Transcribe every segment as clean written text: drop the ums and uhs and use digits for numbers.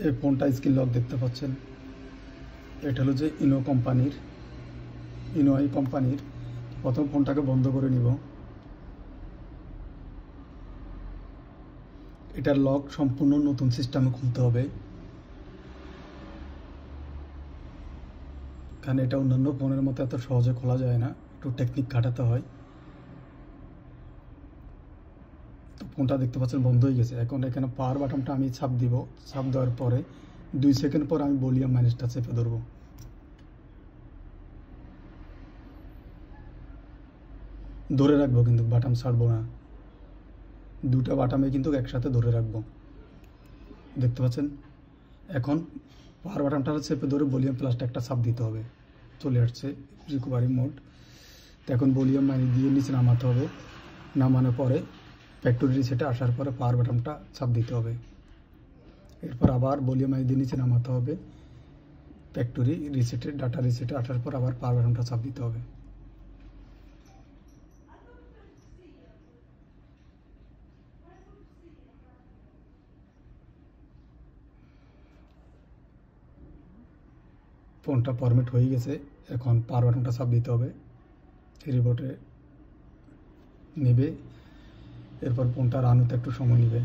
এই ফোনটা screen lock দেখতে পাচ্ছেন। এটা হলো যে ইনোয়াই কোম্পানির। প্রথম ফোনটাকে বন্ধ করে নিব। এটার লক সম্পূর্ণ নতুন সিস্টেমে খুলতে হবে, কারণ এটা অন্যান্য ফোনের মতো এত সহজে খোলা যায় না, একটু টেকনিক খাটাতে হয়। তো ফোনটা দেখতে পাচ্ছেন বন্ধ হয়ে গেছে। এখন এখানে পাওয়ার বাটনটা আমি চাপ দিব। চাপ দেওয়ার পরে 2 সেকেন্ড পর আমি ভলিউম মাইনাসটা চেপে ধরবো। ধরে রাখবো, কিন্তু বাটন ছাড়বো না। দুটা বাটনে কিন্তু একসাথে ধরে রাখবো। দেখতে পাচ্ছেন। এখন পাওয়ার বাটনটা চেপে ধরে ভলিউম প্লাসটা একটা চাপ দিতে হবে। চলে আসছে রিকভারি মোড। তো এখন ভলিউম মাইনাস দিয়ে নিচে নামাতে হবে। নামানোর পরে ফ্যাক্টরি রিসেটে আসার পরে পাওয়ার বাটনটা চাপ দিতে হবে। এরপর আবার ভলিউম মাইনাস দিয়ে নিচে নামাতে হবে। ফ্যাক্টরি রিসেটে ডাটা রিসেটে আসার পর আবার পাওয়ার বাটনটা চাপ দিতে হবে। ফোনটা ফরম্যাট হয়ে গেছে। এখন পাওয়ার বাটনটা চাপ দিতে হবে। রিবোটে নেবে। এরপর ফোনটা রান হতে একটু সময় নেবে।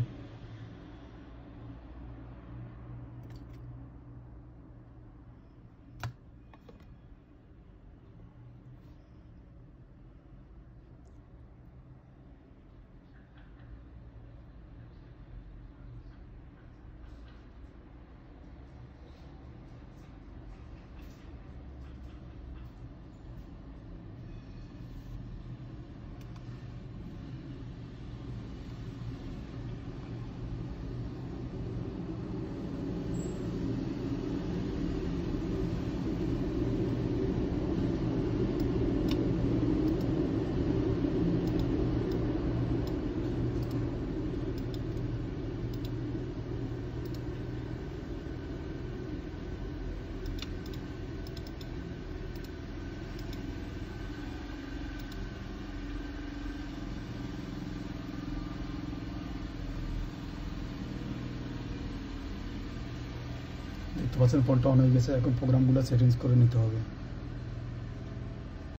দেখতে পাচ্ছেন ফোনটা অন হয়ে গেছে। এখন প্রোগ্রামগুলো সেটিংস করে নিতে হবে।